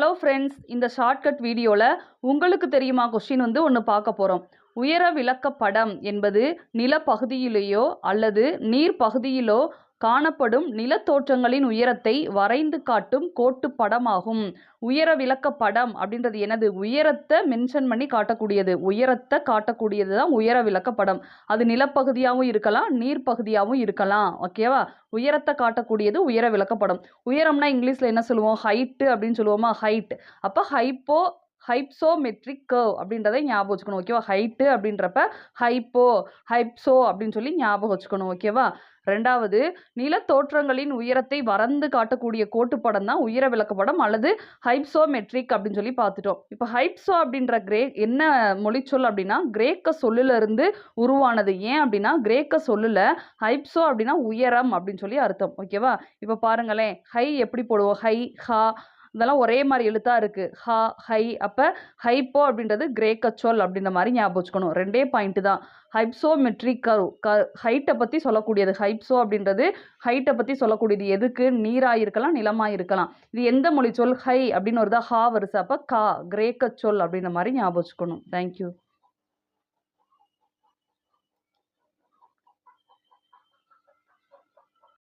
Hello friends, இந்த shortcut வீடியோவில் உங்களுக்கு தெரியுமா கொஸ்டின் ஒன்று பார்க்க போகிறோம். உயர விளக்கப்படம் என்பது நிலப்பகுதியிலேயோ அல்லது நீர் பகுதியிலோ காணப்படும் நிலத்தோற்றங்களின் உயரத்தை வரைந்து காட்டும் கோட்டுப்படமாகும். உயர விளக்கப்படம் அப்படின்றது என்னது? உயரத்தை மென்ஷன் பண்ணி காட்டக்கூடியது, உயரத்தை காட்டக்கூடியது தான் உயர விளக்கப்படம். அது நிலப்பகுதியாகவும் இருக்கலாம், நீர் பகுதியாகவும் இருக்கலாம். ஓகேவா? உயரத்தை காட்டக்கூடியது உயர விளக்கப்படம். உயரம்னா இங்கிலீஷில் என்ன சொல்லுவோம்? ஹைட்டு அப்படின்னு சொல்லுவோமா? ஹைட். அப்போ ஹைப்சோமெட்ரிக் கர்வ் அப்படின்றதை ஞாபகம் வச்சுக்கணும். ஓகேவா? ஹைட்டு அப்படின்றப்ப ஹைப்சோ அப்படின்னு சொல்லி ஞாபகம் வச்சுக்கணும். ஓகேவா? ரெண்டாவது, நிலத்தோற்றங்களின் உயரத்தை வரைந்து காட்டக்கூடிய கோட்டுப்படம் தான் உயர விளக்கப்படம் அல்லது ஹைப்சோமெட்ரிக் அப்படின்னு சொல்லி பார்த்துட்டோம். இப்போ ஹைப்சோ அப்படின்ற என்ன மொழிச்சொல் அப்படின்னா கிரேக்க சொல்லுல இருந்து உருவானது. ஏன் அப்படின்னா கிரேக்க சொல்லுல ஹைப்சோ அப்படின்னா உயரம் அப்படின்னு சொல்லி அர்த்தம். ஓகேவா? இப்போ பாருங்களேன், ஹை எப்படி போடுவோம்? ஹை, ஹா, இதெல்லாம் ஒரே மாதிரி எழுத்தா இருக்கு. ஹா, ஹை. அப்போ ஹைப்போ அப்படின்றது கிரேக்க சொல் அப்படின்ற மாதிரி ஞாபகம் வச்சுக்கணும். ரெண்டே பாயிண்ட் தான். ஹைப்சோமெட்ரிக் கர்வ் ஹைட்டை பற்றி சொல்லக்கூடியது. ஹைப்சோ அப்படின்றது ஹைட்டை பற்றி சொல்லக்கூடியது. எதுக்கு? நீராக இருக்கலாம், நிலமாக இருக்கலாம். இது எந்த மொழி சொல்? ஹை அப்படின்னு வருதா? ஹா வருது. அப்போ கா கிரேக்க சொல் அப்படின்ற மாதிரி ஞாபகம் வச்சுக்கணும். தேங்க்யூ.